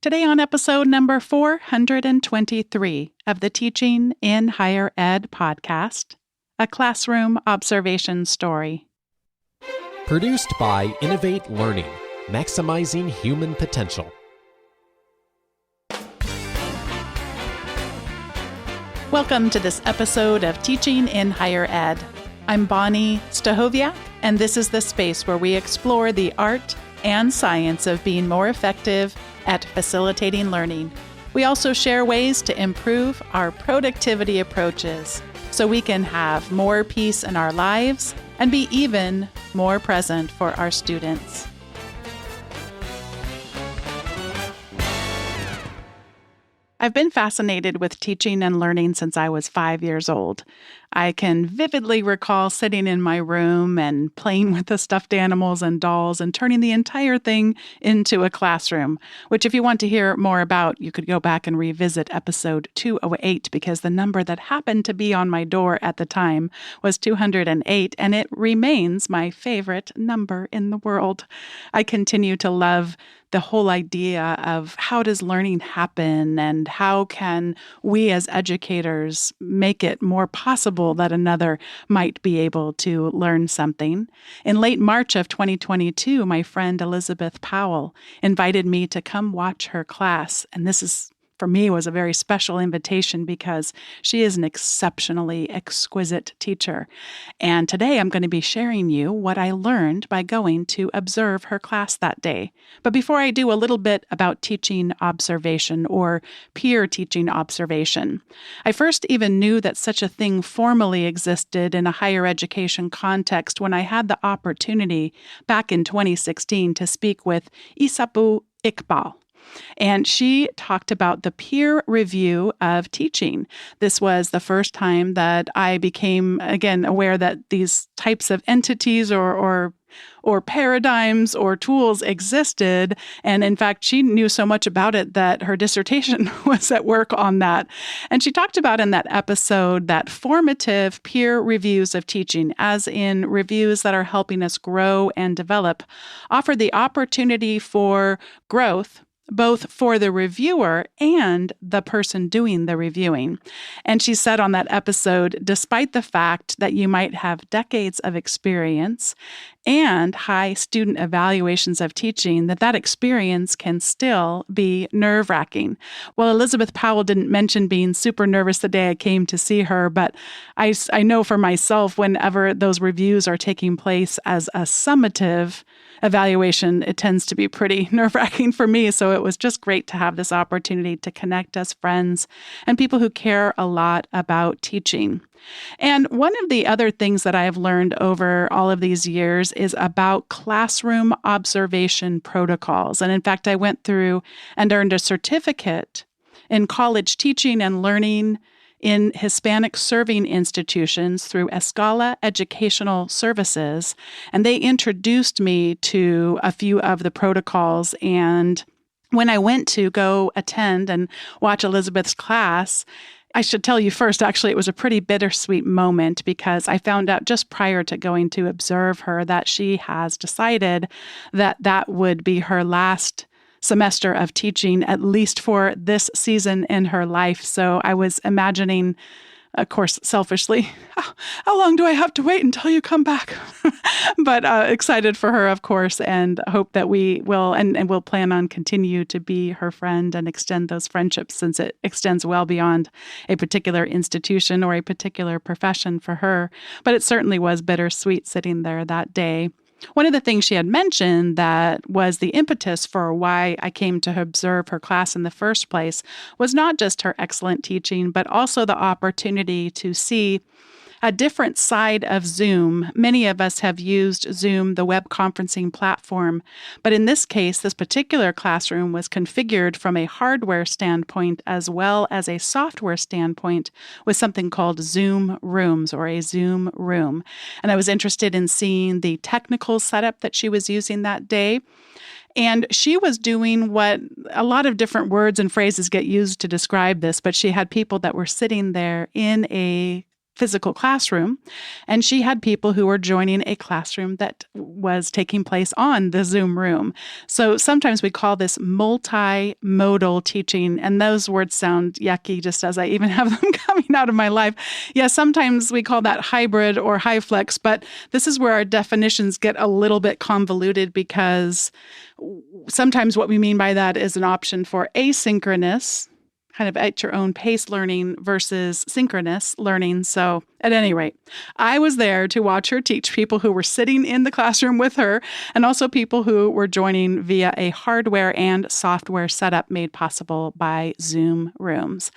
Today on episode number 423 of the Teaching in Higher Ed podcast, a classroom observation story. Produced by Innovate Learning, maximizing human potential. Welcome to this episode of Teaching in Higher Ed. I'm Bonni Stachowiak, and this is the space where we explore the art and science of being more effective at facilitating learning. We also share ways to improve our productivity approaches so we can have more peace in our lives and be even more present for our students. I've been fascinated with teaching and learning since I was 5 years old. I can vividly recall sitting in my room and playing with the stuffed animals and dolls and turning the entire thing into a classroom, which if you want to hear more about, you could go back and revisit episode 208 because the number that happened to be on my door at the time was 208, and it remains my favorite number in the world. I continue to love the whole idea of how does learning happen and how can we as educators make it more possible that another might be able to learn something. In late March of 2022, my friend Elizabeth Powell invited me to come watch her class, and this is for me was a very special invitation because she is an exceptionally exquisite teacher. And today I'm going to be sharing you what I learned by going to observe her class that day. But before I do, a little bit about teaching observation or peer teaching observation. I first even knew that such a thing formally existed in a higher education context when I had the opportunity back in 2016 to speak with Isapu Iqbal. And she talked about the peer review of teaching. This was the first time that I became, again, aware that these types of entities or paradigms or tools existed. And in fact, she knew so much about it that her dissertation was at work on that. And she talked about in that episode that formative peer reviews of teaching, as in reviews that are helping us grow and develop, offer the opportunity for growth, both for the reviewer and the person doing the reviewing. And she said on that episode, despite the fact that you might have decades of experience and high student evaluations of teaching, that experience can still be nerve-wracking. Well, Elizabeth Powell didn't mention being super nervous the day I came to see her, but I know for myself, whenever those reviews are taking place as a summative evaluation, it tends to be pretty nerve-wracking for me. So it was just great to have this opportunity to connect as friends and people who care a lot about teaching. And one of the other things that I have learned over all of these years is about classroom observation protocols. And in fact, I went through and earned a certificate in college teaching and learning in Hispanic serving institutions through Escala Educational Services, and they introduced me to a few of the protocols. And when I went to go attend and watch Elizabeth's class, I should tell you first, actually, it was a pretty bittersweet moment because I found out just prior to going to observe her that she has decided that that would be her last semester of teaching, at least for this season in her life. So I was imagining, of course, selfishly, how long do I have to wait until you come back? But excited for her, of course, and hope that we will, and we'll plan on continue to be her friend and extend those friendships since it extends well beyond a particular institution or a particular profession for her. But it certainly was bittersweet sitting there that day. One of the things she had mentioned that was the impetus for why I came to observe her class in the first place was not just her excellent teaching, but also the opportunity to see a different side of Zoom. Many of us have used Zoom, the web conferencing platform, but in this case, this particular classroom was configured from a hardware standpoint as well as a software standpoint with something called Zoom Rooms or a Zoom room. And I was interested in seeing the technical setup that she was using that day. And she was doing what a lot of different words and phrases get used to describe this, but she had people that were sitting there in a physical classroom, and she had people who were joining a classroom that was taking place on the Zoom room. So sometimes we call this multimodal teaching, and those words sound yucky just as I even have them coming out of my life. Yeah, sometimes we call that hybrid or high flex, but this is where our definitions get a little bit convoluted because sometimes what we mean by that is an option for asynchronous, kind of at your own pace learning versus synchronous learning. So at any rate, I was there to watch her teach people who were sitting in the classroom with her and also people who were joining via a hardware and software setup made possible by Zoom rooms.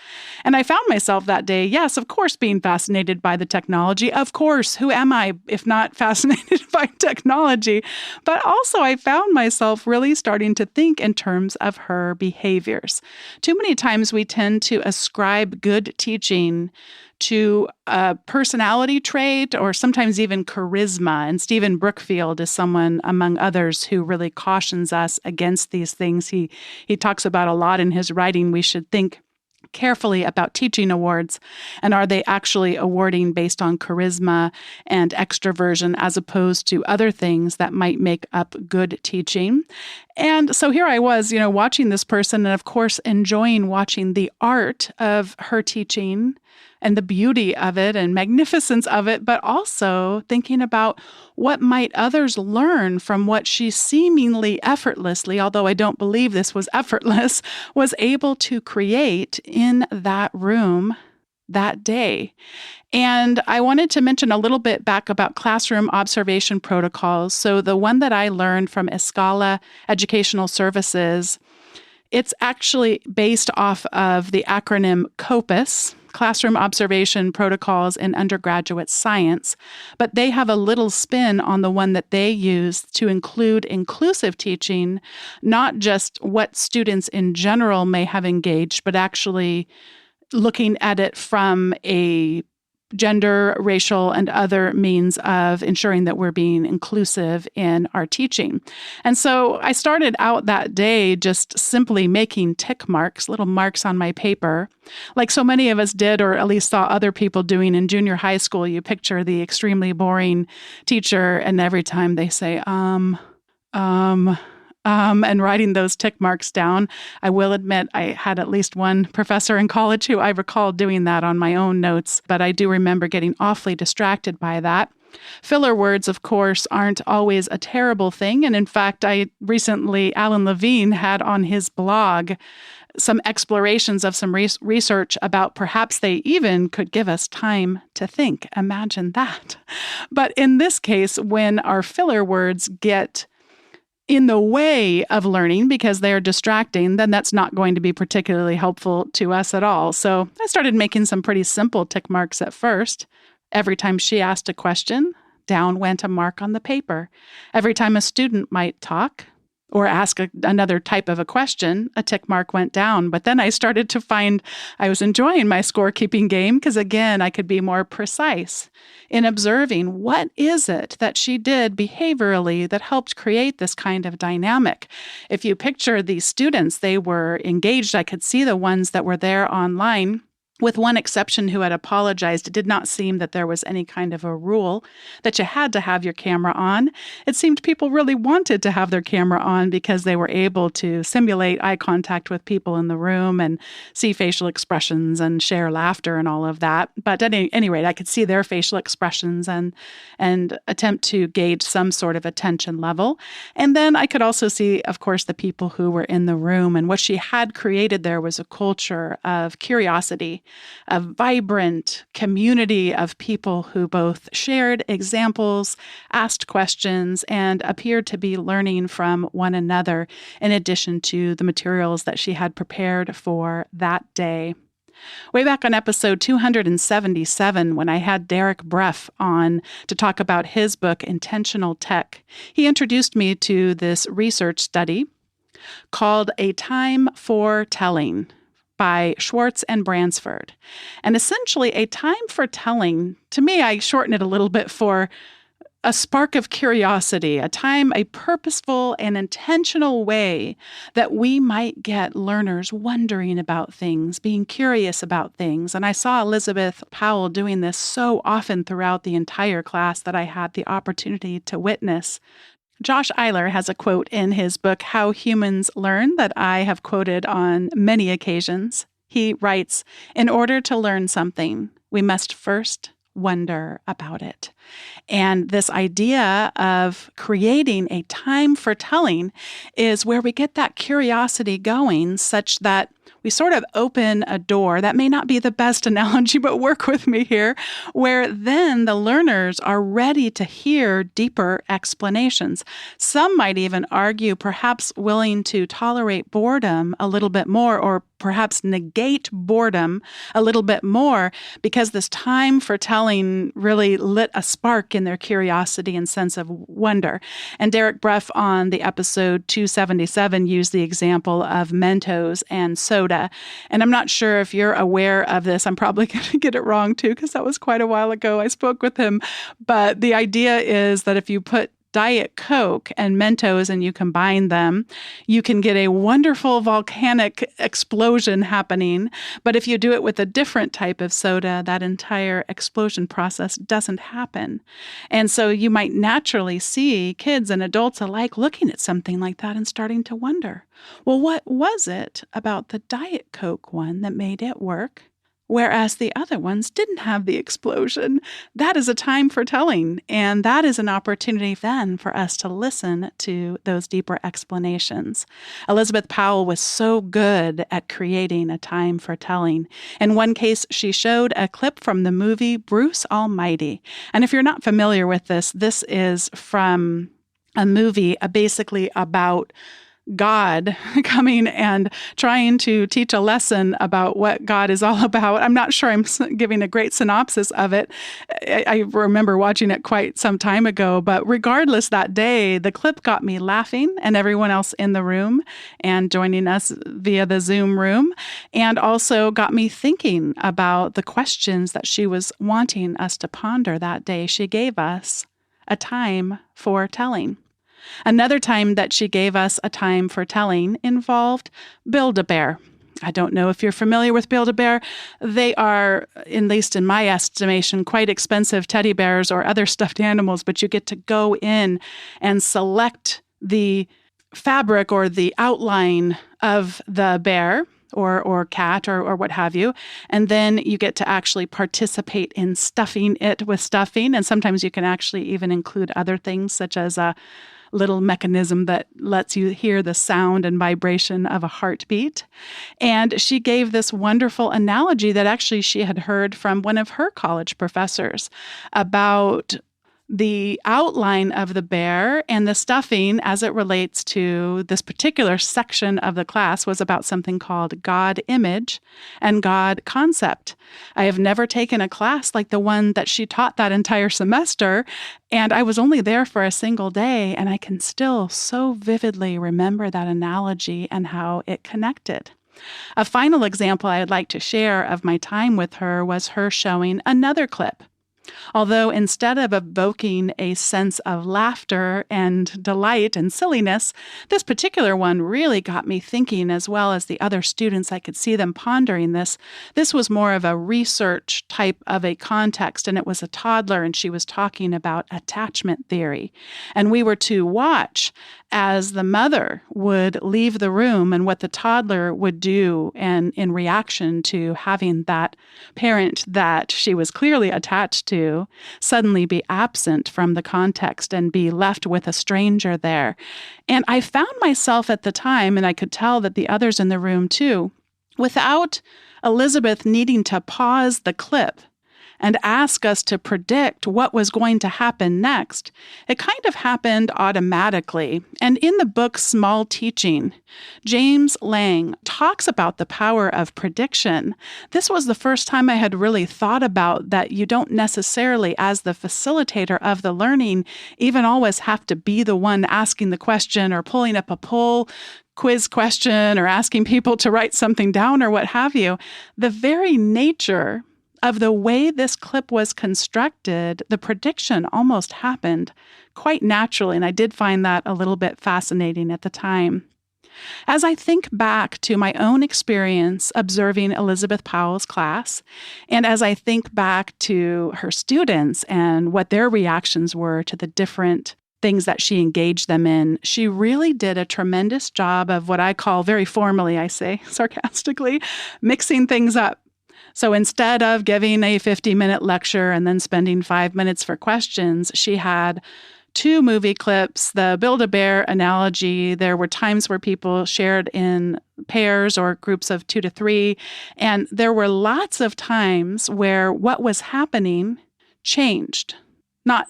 And I found myself that day, yes, of course, being fascinated by the technology. Of course, who am I if not fascinated by technology? But also I found myself really starting to think in terms of her behaviors. Too many times we tend to ascribe good teaching to a personality trait or sometimes even charisma. And Stephen Brookfield is someone, among others, who really cautions us against these things. He talks about a lot in his writing. We should think carefully about teaching awards, and are they actually awarding based on charisma and extroversion as opposed to other things that might make up good teaching. And so here I was, watching this person and of course enjoying watching the art of her teaching and the beauty of it and magnificence of it, but also thinking about what might others learn from what she seemingly effortlessly, although I don't believe this was effortless, was able to create in that room that day. And I wanted to mention a little bit back about classroom observation protocols. So the one that I learned from Escala Educational Services, it's actually based off of the acronym COPUS, Classroom Observation Protocols in Undergraduate Science, but they have a little spin on the one that they use to include inclusive teaching, not just what students in general may have engaged, but actually looking at it from a gender, racial, and other means of ensuring that we're being inclusive in our teaching. And so I started out that day just simply making tick marks, little marks on my paper, like so many of us did, or at least saw other people doing in junior high school. You picture the extremely boring teacher, and every time they say, and writing those tick marks down. I will admit I had at least one professor in college who I recall doing that on my own notes, but I do remember getting awfully distracted by that. Filler words, of course, aren't always a terrible thing. And in fact, Alan Levine had on his blog some explorations of some research about perhaps they even could give us time to think. Imagine that. But in this case, when our filler words get in the way of learning because they are distracting, then that's not going to be particularly helpful to us at all. So I started making some pretty simple tick marks at first. Every time she asked a question, down went a mark on the paper. Every time a student might talk or ask another type of a question, a tick mark went down. But then I started to find I was enjoying my scorekeeping game because, again, I could be more precise in observing what is it that she did behaviorally that helped create this kind of dynamic. If you picture these students, they were engaged. I could see the ones that were there online. With one exception who had apologized, it did not seem that there was any kind of a rule that you had to have your camera on. It seemed people really wanted to have their camera on because they were able to simulate eye contact with people in the room and see facial expressions and share laughter and all of that. But at any rate, I could see their facial expressions and attempt to gauge some sort of attention level. And then I could also see, of course, the people who were in the room. And what she had created there was a culture of curiosity, a vibrant community of people who both shared examples, asked questions, and appeared to be learning from one another in addition to the materials that she had prepared for that day. Way back on episode 277, when I had Derek Breff on to talk about his book, Intentional Tech, he introduced me to this research study called A Time for Telling by Schwartz and Bransford. And essentially, a time for telling, to me, I shorten it a little bit for a spark of curiosity, a purposeful and intentional way that we might get learners wondering about things, being curious about things. And I saw Elizabeth Powell doing this so often throughout the entire class that I had the opportunity to witness. Josh Eiler has a quote in his book, How Humans Learn, that I have quoted on many occasions. He writes, "In order to learn something, we must first wonder about it." And this idea of creating a time for telling is where we get that curiosity going such that we sort of open a door. That may not be the best analogy, but work with me here, where then the learners are ready to hear deeper explanations. Some might even argue, perhaps willing to tolerate boredom a little bit more, or perhaps negate boredom a little bit more, because this time for telling really lit a spark in their curiosity and sense of wonder. And Derek Breff on the episode 277 used the example of Mentos and soda. And I'm not sure if you're aware of this. I'm probably going to get it wrong too, because that was quite a while ago I spoke with him. But the idea is that if you put Diet Coke and Mentos and you combine them, you can get a wonderful volcanic explosion happening. But if you do it with a different type of soda, that entire explosion process doesn't happen. And so you might naturally see kids and adults alike looking at something like that and starting to wonder, well, what was it about the Diet Coke one that made it work, whereas the other ones didn't have the explosion? That is a time for telling, and that is an opportunity then for us to listen to those deeper explanations. Elizabeth Powell was so good at creating a time for telling. In one case, she showed a clip from the movie Bruce Almighty. And if you're not familiar with this, this is from a movie basically about God coming and trying to teach a lesson about what God is all about. I'm not sure I'm giving a great synopsis of it. I remember watching it quite some time ago, but regardless, that day, the clip got me laughing and everyone else in the room and joining us via the Zoom room, and also got me thinking about the questions that she was wanting us to ponder that day. She gave us a time for telling. Another time that she gave us a time for telling involved Build-A-Bear. I don't know if you're familiar with Build-A-Bear. They are, at least in my estimation, quite expensive teddy bears or other stuffed animals, but you get to go in and select the fabric or the outline of the bear or cat or what have you. And then you get to actually participate in stuffing it with stuffing. And sometimes you can actually even include other things, such as a little mechanism that lets you hear the sound and vibration of a heartbeat. And she gave this wonderful analogy that actually she had heard from one of her college professors about the outline of the bear and the stuffing as it relates to this particular section of the class was about something called God image and God concept. I have never taken a class like the one that she taught that entire semester, and I was only there for a single day, and I can still so vividly remember that analogy and how it connected. A final example I'd like to share of my time with her was her showing another clip. Although instead of evoking a sense of laughter and delight and silliness, this particular one really got me thinking, as well as the other students. I could see them pondering this. This was more of a research type of a context, and it was a toddler, and she was talking about attachment theory. And we were to watch as the mother would leave the room and what the toddler would do, and in reaction to having that parent that she was clearly attached to suddenly be absent from the context and be left with a stranger there. And I found myself at the time, and I could tell that the others in the room too, without Elizabeth needing to pause the clip and ask us to predict what was going to happen next, it kind of happened automatically. And in the book Small Teaching, James Lang talks about the power of prediction. This was the first time I had really thought about that you don't necessarily, as the facilitator of the learning, even always have to be the one asking the question or pulling up a poll quiz question or asking people to write something down or what have you. The very nature of the way this clip was constructed, the prediction almost happened quite naturally, and I did find that a little bit fascinating at the time. As I think back to my own experience observing Elizabeth Powell's class, and as I think back to her students and what their reactions were to the different things that she engaged them in, she really did a tremendous job of what I call, very formally, I say sarcastically, mixing things up. So instead of giving a 50-minute lecture and then spending 5 minutes for questions, she had 2 movie clips, the Build-A-Bear analogy. There were times where people shared in pairs or groups of 2 to 3. And there were lots of times where what was happening changed. Not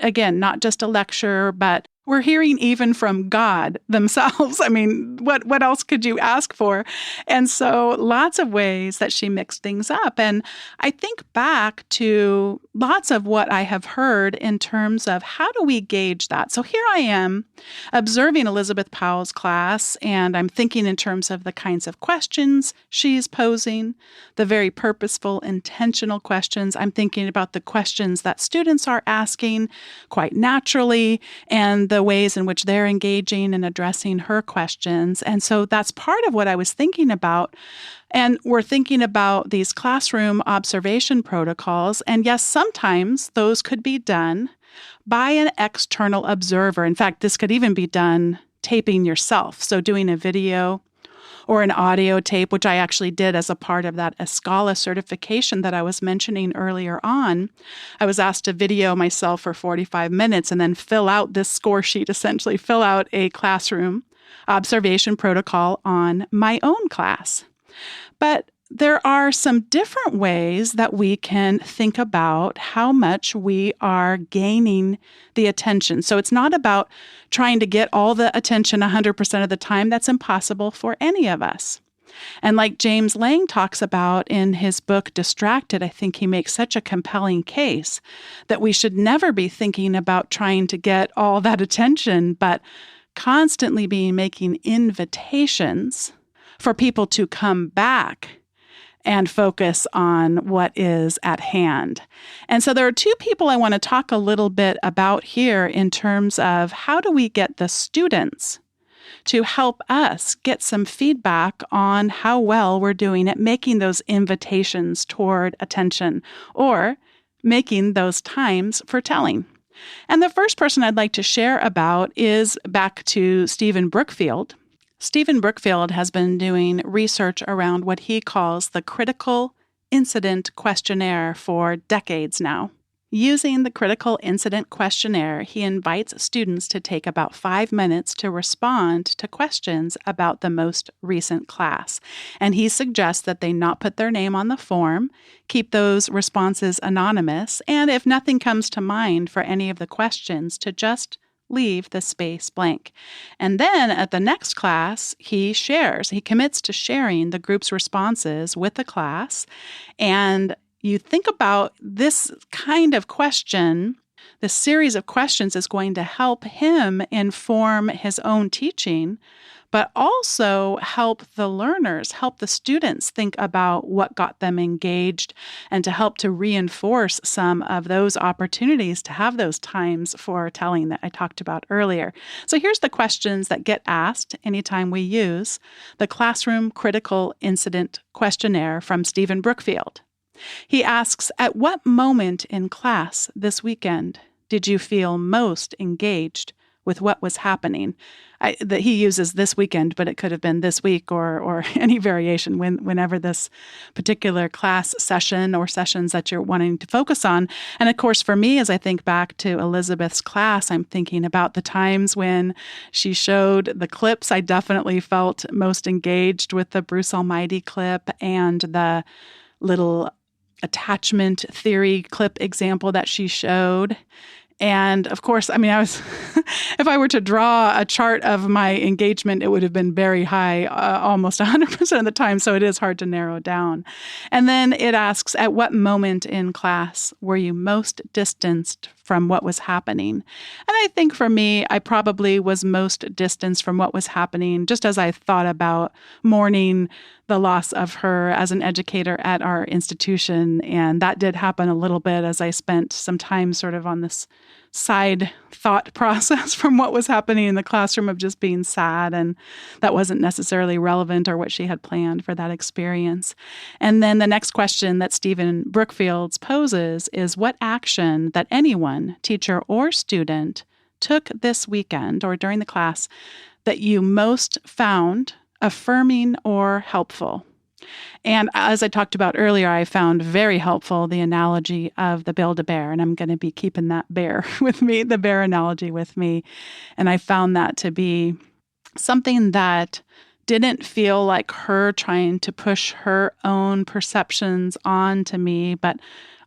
just a lecture, but we're hearing even from God themselves. I mean, what else could you ask for? And so lots of ways that she mixed things up. And I think back to lots of what I have heard in terms of how do we gauge that? So here I am observing Elizabeth Powell's class, and I'm thinking in terms of the kinds of questions she's posing, the very purposeful, intentional questions. I'm thinking about the questions that students are asking quite naturally, and the ways in which they're engaging and addressing her questions. And so that's part of what I was thinking about. And we're thinking about these classroom observation protocols. And yes, sometimes those could be done by an external observer. In fact, this could even be done taping yourself. So doing a video or an audio tape, which I actually did as a part of that Escala certification that I was mentioning earlier on. I was asked to video myself for 45 minutes and then fill out this score sheet, essentially fill out a classroom observation protocol on my own class. But there are some different ways that we can think about how much we are gaining the attention. So it's not about trying to get all the attention 100% of the time. That's impossible for any of us. And like James Lang talks about in his book, Distracted, I think he makes such a compelling case that we should never be thinking about trying to get all that attention, but constantly be making invitations for people to come back and focus on what is at hand. And so there are 2 people I want to talk a little bit about here in terms of how do we get the students to help us get some feedback on how well we're doing at making those invitations toward attention or making those times for telling. And the first person I'd like to share about is back to Stephen Brookfield. Stephen Brookfield has been doing research around what he calls the critical incident questionnaire for decades now. Using the critical incident questionnaire, he invites students to take about 5 minutes to respond to questions about the most recent class. And he suggests that they not put their name on the form, keep those responses anonymous, and if nothing comes to mind for any of the questions, to just leave the space blank. And then at the next class, he commits to sharing the group's responses with the class. And you think about this kind of question, this series of questions is going to help him inform his own teaching, but also help the learners, help the students think about what got them engaged and to help to reinforce some of those opportunities to have those times for telling that I talked about earlier. So here's the questions that get asked anytime we use the Classroom Critical Incident Questionnaire from Stephen Brookfield. He asks, at what moment in class this weekend did you feel most engaged with what was happening? That he uses this weekend, but it could have been this week or any variation whenever this particular class session or sessions that you're wanting to focus on. And of course, for me, as I think back to Elizabeth's class, I'm thinking about the times when she showed the clips. I definitely felt most engaged with the Bruce Almighty clip and the little attachment theory clip example that she showed. And of course, I mean, if I were to draw a chart of my engagement, it would have been very high, almost 100% of the time. So it is hard to narrow down. And then it asks, at what moment in class were you most distanced from what was happening? And I think for me, I probably was most distanced from what was happening just as I thought about mourning the loss of her as an educator at our institution. And that did happen a little bit as I spent some time sort of on this side thought process from what was happening in the classroom of just being sad. And that wasn't necessarily relevant or what she had planned for that experience. And then the next question that Stephen Brookfield poses is what action that anyone, teacher or student, took this weekend or during the class that you most found affirming or helpful. And as I talked about earlier, I found very helpful the analogy of the Build-A-Bear, and I'm going to be keeping that bear with me, the bear analogy with me. And I found that to be something that didn't feel like her trying to push her own perceptions onto me, but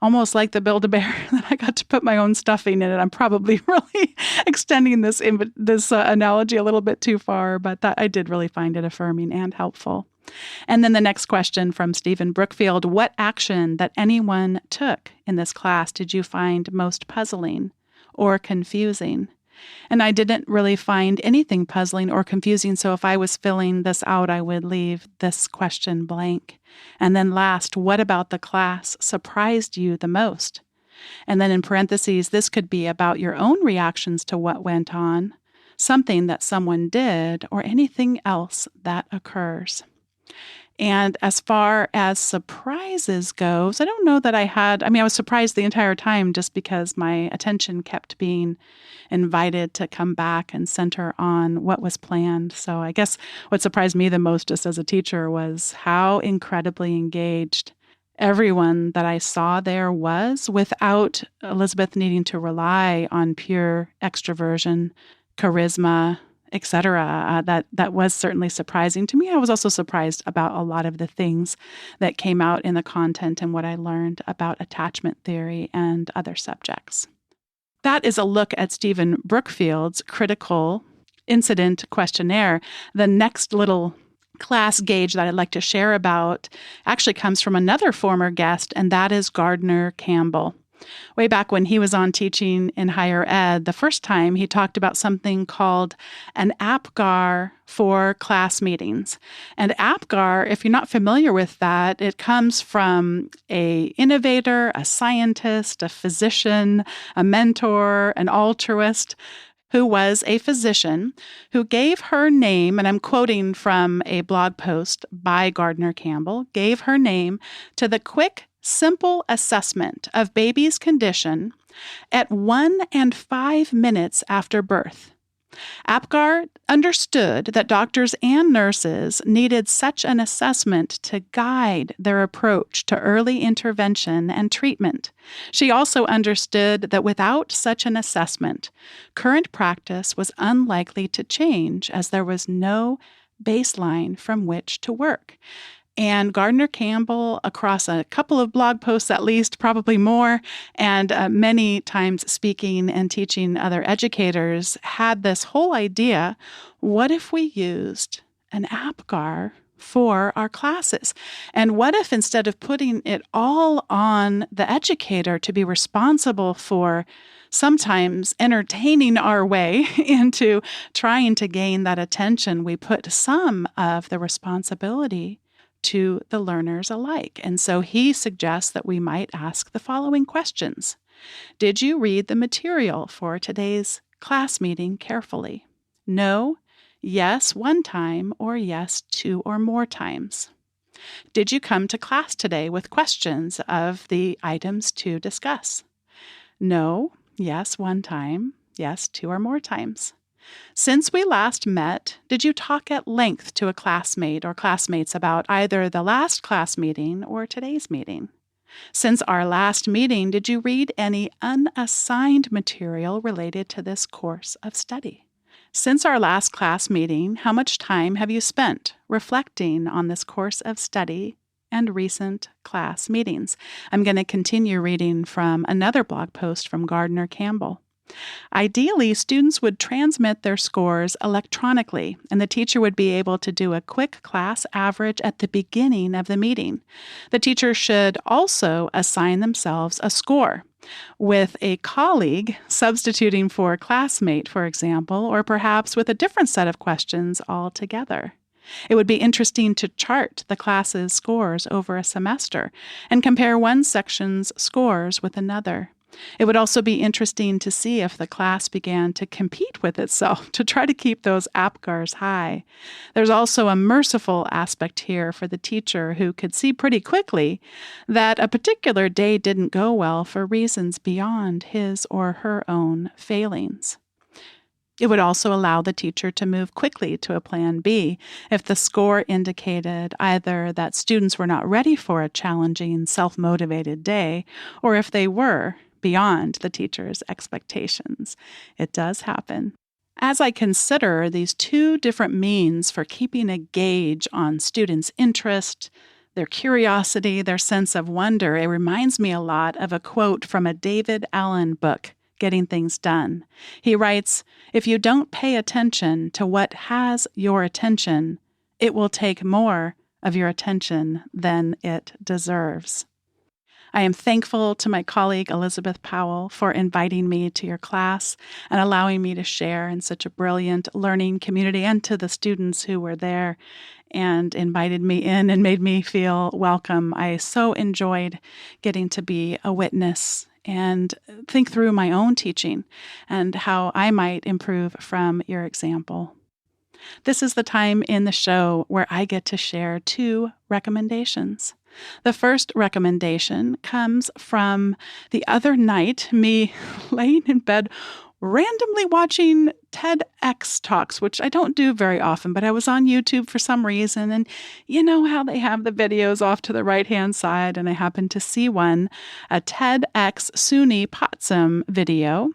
almost like the Build-A-Bear that I got to put my own stuffing in it. I'm probably really extending this analogy a little bit too far, but that I did really find it affirming and helpful. And then the next question from Stephen Brookfield, what action that anyone took in this class did you find most puzzling or confusing? And I didn't really find anything puzzling or confusing, so if I was filling this out, I would leave this question blank. And then last, what about the class surprised you the most? And then in parentheses, this could be about your own reactions to what went on, something that someone did, or anything else that occurs. And as far as surprises goes, I don't know that I was surprised the entire time just because my attention kept being invited to come back and center on what was planned. So I guess what surprised me the most just as a teacher was how incredibly engaged everyone that I saw there was without Elizabeth needing to rely on pure extroversion, charisma, etc. That was certainly surprising to me. I was also surprised about a lot of the things that came out in the content and what I learned about attachment theory and other subjects. That is a look at Stephen Brookfield's critical incident questionnaire. The next little class gauge that I'd like to share about actually comes from another former guest, and that is Gardner Campbell. Way back when he was on teaching in higher ed, the first time he talked about something called an APGAR for class meetings. And APGAR, if you're not familiar with that, it comes from an innovator, a scientist, a physician, a mentor, an altruist, who was a physician who gave her name, and I'm quoting from a blog post by Gardner Campbell, gave her name to the quick, simple assessment of baby's condition at 1 and 5 minutes after birth. APGAR understood that doctors and nurses needed such an assessment to guide their approach to early intervention and treatment. She also understood that without such an assessment, current practice was unlikely to change as there was no baseline from which to work. And Gardner Campbell, across a couple of blog posts at least, probably more, and many times speaking and teaching other educators, had this whole idea, what if we used an APGAR for our classes? And what if instead of putting it all on the educator to be responsible for sometimes entertaining our way into trying to gain that attention, we put some of the responsibility to the learners alike. And so he suggests that we might ask the following questions. Did you read the material for today's class meeting carefully? No, yes, 1 time, or yes, 2 or more times. Did you come to class today with questions of the items to discuss? No, yes, 1 time, yes, 2 or more times. Since we last met, did you talk at length to a classmate or classmates about either the last class meeting or today's meeting? Since our last meeting, did you read any unassigned material related to this course of study? Since our last class meeting, how much time have you spent reflecting on this course of study and recent class meetings? I'm going to continue reading from another blog post from Gardner Campbell. Ideally, students would transmit their scores electronically, and the teacher would be able to do a quick class average at the beginning of the meeting. The teacher should also assign themselves a score, with a colleague substituting for a classmate, for example, or perhaps with a different set of questions altogether. It would be interesting to chart the class's scores over a semester and compare one section's scores with another. It would also be interesting to see if the class began to compete with itself to try to keep those APGARs high. There's also a merciful aspect here for the teacher who could see pretty quickly that a particular day didn't go well for reasons beyond his or her own failings. It would also allow the teacher to move quickly to a plan B if the score indicated either that students were not ready for a challenging, self-motivated day, or if they were beyond the teacher's expectations. It does happen. As I consider these two different means for keeping a gauge on students' interest, their curiosity, their sense of wonder, it reminds me a lot of a quote from a David Allen book, Getting Things Done. He writes, "If you don't pay attention to what has your attention, it will take more of your attention than it deserves." I am thankful to my colleague Elizabeth Powell for inviting me to your class and allowing me to share in such a brilliant learning community, and to the students who were there and invited me in and made me feel welcome. I so enjoyed getting to be a witness and think through my own teaching and how I might improve from your example. This is the time in the show where I get to share two recommendations. The first recommendation comes from the other night, me laying in bed randomly watching TEDx talks, which I don't do very often, but I was on YouTube for some reason, and you know how they have the videos off to the right-hand side, and I happened to see one, a TEDx SUNY Potsdam video.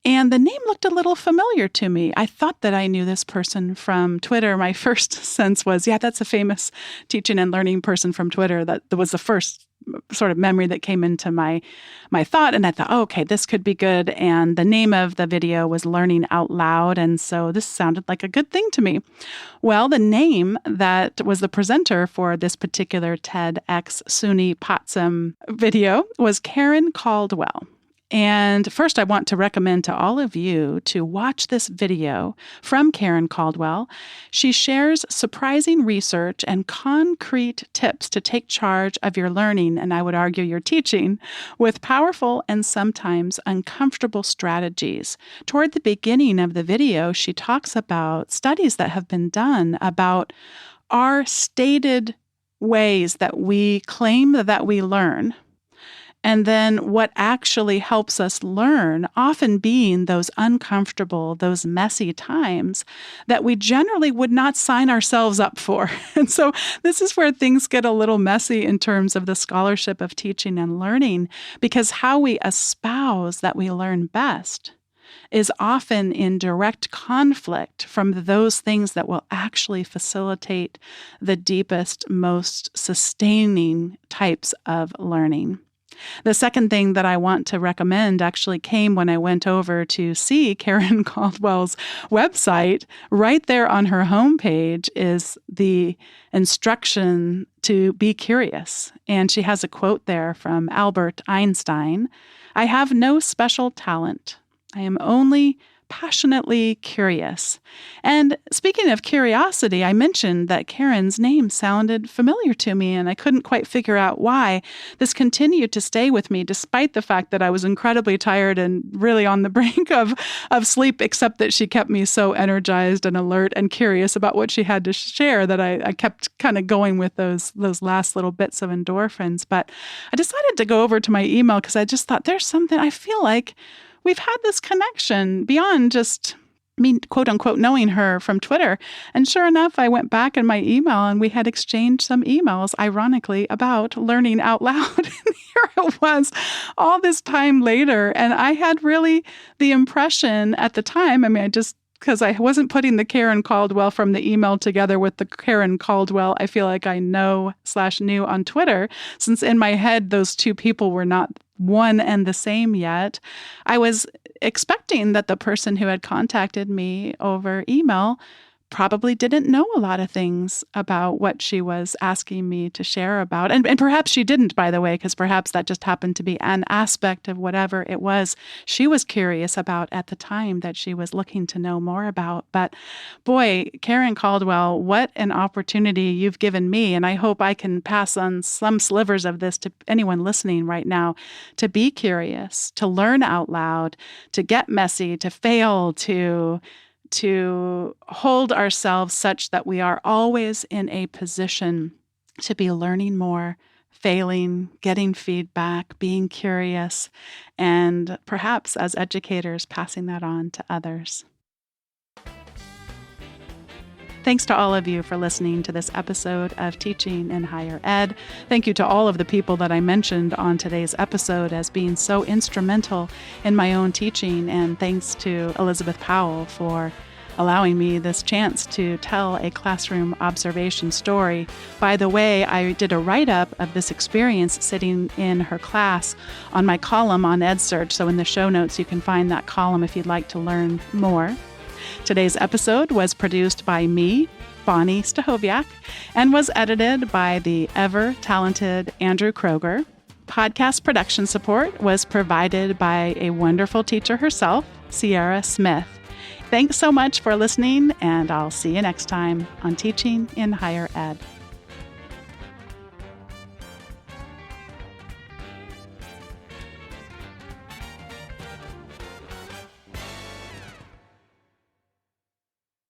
And the name looked a little familiar to me. I thought that I knew this person from Twitter. My first sense was, yeah, that's a famous teaching and learning person from Twitter. That was the first sort of memory that came into my thought. And I thought, oh, okay, this could be good. And the name of the video was Learning Out Loud. And so this sounded like a good thing to me. Well, the name that was the presenter for this particular TEDx SUNY Potsdam video was Karen Caldwell. And first, I want to recommend to all of you to watch this video from Karen Caldwell. She shares surprising research and concrete tips to take charge of your learning, and I would argue your teaching, with powerful and sometimes uncomfortable strategies. Toward the beginning of the video, she talks about studies that have been done about our stated ways that we claim that we learn, and then what actually helps us learn, often being those uncomfortable, those messy times that we generally would not sign ourselves up for. And so this is where things get a little messy in terms of the scholarship of teaching and learning, because how we espouse that we learn best is often in direct conflict from those things that will actually facilitate the deepest, most sustaining types of learning. The second thing that I want to recommend actually came when I went over to see Karen Caldwell's website. Right there on her homepage is the instruction to be curious. And she has a quote there from Albert Einstein. "I have no special talent. I am only passionately curious." And speaking of curiosity, I mentioned that Karen's name sounded familiar to me, and I couldn't quite figure out why. This continued to stay with me despite the fact that I was incredibly tired and really on the brink of sleep, except that she kept me so energized and alert and curious about what she had to share that I kept kind of going with those last little bits of endorphins. But I decided to go over to my email because I just thought there's something I feel like we've had this connection beyond just me, quote unquote, knowing her from Twitter. And sure enough, I went back in my email and we had exchanged some emails, ironically, about learning out loud. And here it was all this time later. And I had really the impression at the time, because I wasn't putting the Karen Caldwell from the email together with the Karen Caldwell I feel like I know/knew on Twitter, since in my head those two people were not one and the same yet. I was expecting that the person who had contacted me over email probably didn't know a lot of things about what she was asking me to share about. And perhaps she didn't, by the way, because perhaps that just happened to be an aspect of whatever it was she was curious about at the time that she was looking to know more about. But boy, Karen Caldwell, what an opportunity you've given me. And I hope I can pass on some slivers of this to anyone listening right now, to be curious, to learn out loud, to get messy, to fail, to hold ourselves such that we are always in a position to be learning more, failing, getting feedback, being curious, and perhaps as educators, passing that on to others. Thanks to all of you for listening to this episode of Teaching in Higher Ed. Thank you to all of the people that I mentioned on today's episode as being so instrumental in my own teaching. And thanks to Elizabeth Powell for allowing me this chance to tell a classroom observation story. By the way, I did a write-up of this experience sitting in her class on my column on EdSurge. So in the show notes, you can find that column if you'd like to learn more. Today's episode was produced by me, Bonni Stachowiak, and was edited by the ever-talented Andrew Kroger. Podcast production support was provided by a wonderful teacher herself, Sierra Smith. Thanks so much for listening, and I'll see you next time on Teaching in Higher Ed.